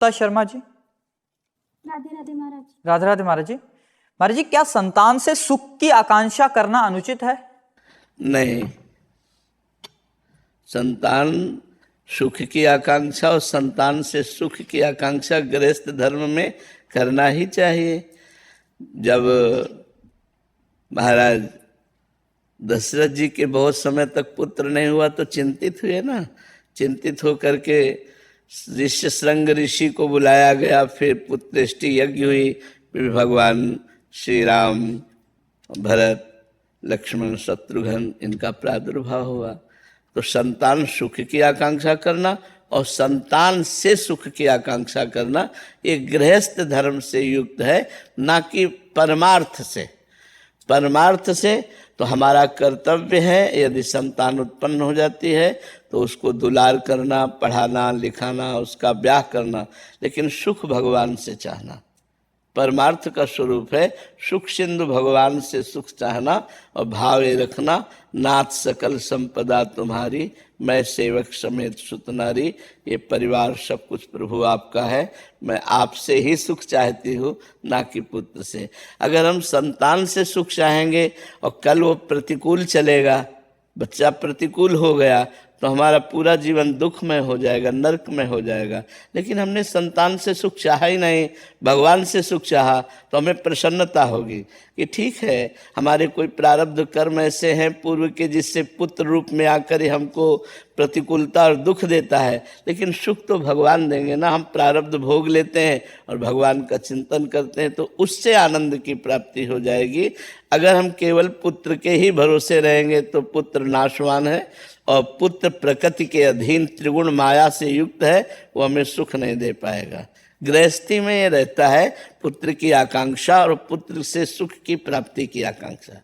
ता शर्मा जी। राधे राधे महाराज। राधे राधे महाराज जी। महाराज जी, क्या संतान से सुख की आकांक्षा करना अनुचित है? नहीं, संतान सुख की आकांक्षा और संतान से सुख की आकांक्षा गृहस्थ धर्म में करना ही चाहिए। जब महाराज दशरथ जी के बहुत समय तक पुत्र नहीं हुआ तो चिंतित हुए ना। चिंतित होकर के ऋष्य श्रृंग ऋषि को बुलाया गया, फिर पुत्रेष्टि यज्ञ हुई, फिर भगवान श्री राम, भरत, लक्ष्मण, शत्रुघ्न इनका प्रादुर्भाव हुआ। तो संतान सुख की आकांक्षा करना और संतान से सुख की आकांक्षा करना ये गृहस्थ धर्म से युक्त है, ना कि परमार्थ से। परमार्थ से तो हमारा कर्तव्य है, यदि संतान उत्पन्न हो जाती है तो उसको दुलार करना, पढ़ाना, लिखाना, उसका ब्याह करना, लेकिन सुख भगवान से चाहना। परमार्थ का स्वरूप है सुख सिंधु भगवान से सुख चाहना और भावे रखना। नाथ सकल संपदा तुम्हारी, मैं सेवक समेत सुत नारी। ये परिवार सब कुछ प्रभु आपका है, मैं आपसे ही सुख चाहती हूँ, ना कि पुत्र से। अगर हम संतान से सुख चाहेंगे और कल वो प्रतिकूल चलेगा, बच्चा प्रतिकूल हो गया, तो हमारा पूरा जीवन दुखमय हो जाएगा, नरक में हो जाएगा। लेकिन हमने संतान से सुख चाहा ही नहीं, भगवान से सुख चाहा, तो हमें प्रसन्नता होगी कि ठीक है, हमारे कोई प्रारब्ध कर्म ऐसे हैं पूर्व के जिससे पुत्र रूप में आकर हमको प्रतिकूलता और दुख देता है, लेकिन सुख तो भगवान देंगे ना। हम प्रारब्ध भोग लेते हैं और भगवान का चिंतन करते हैं तो उससे आनंद की प्राप्ति हो जाएगी। अगर हम केवल पुत्र के ही भरोसे रहेंगे तो पुत्र नाशवान है और पुत्र प्रकृति के अधीन त्रिगुण माया से युक्त है, वो हमें सुख नहीं दे पाएगा। गृहस्थी में ये रहता है पुत्र की आकांक्षा और पुत्र से सुख की प्राप्ति की आकांक्षा।